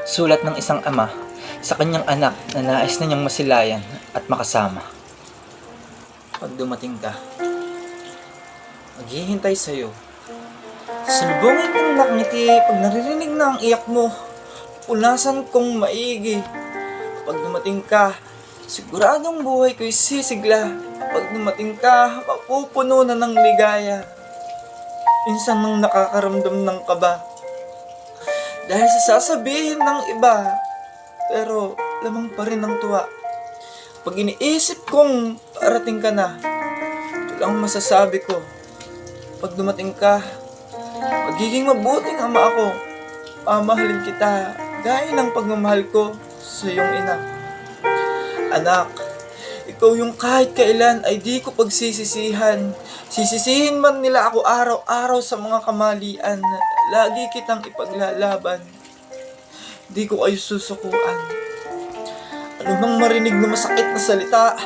Sulat ng isang ama sa kanyang anak na nais na niyang masilayan at makasama. Pag dumating ka, maghihintay sa'yo. Salubungin kong nakangiti pag naririnig na ang iyak mo. Punasan kong maigi. Pag dumating ka, siguradong buhay ko'y sisigla. Pag dumating ka, mapupuno na ng ligaya. Minsan nang nakakaramdam ng kaba dahil sa sasabihin ng iba, pero lamang pa rin ang tuwa. Pag iniisip kong parating ka na, ito lang masasabi ko. Pag dumating ka, magiging mabuting ama ako. Mamahalin kita gaya ng pagmamahal ko sa iyong ina. Anak, ikaw yung kahit kailan ay di ko pagsisisihan. Sisisihin man nila ako araw-araw sa mga kamalian. Lagi kitang ipaglalaban. Di ko kayo susukuan. Ano mang marinig na masakit na salita,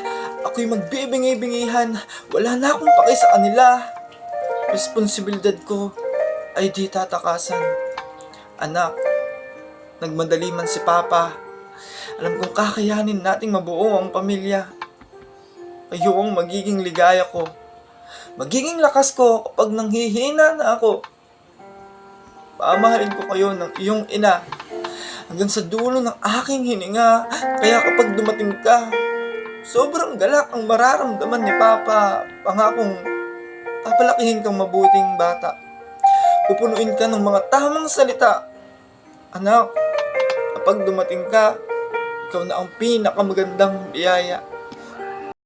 ako'y magbibingi-bingihan. Wala na akong paki sa kanila. Responsibilidad ko ay di tatakasan. Anak, nagmadali man si Papa. Alam kong kakayanin nating mabuo ang pamilya. Ayokong magiging ligaya ko. Magiging lakas ko kapag nanghihina na ako. Pamahalin ko kayo ng iyong ina hanggang sa dulo ng aking hininga. Kaya kapag dumating ka, sobrang galak ang mararamdaman ni Papa. Pangakong papalakihin kang mabuting bata. Pupunuin ka ng mga tamang salita. Anak, kapag dumating ka, ikaw na ang pinakamagandang biyaya.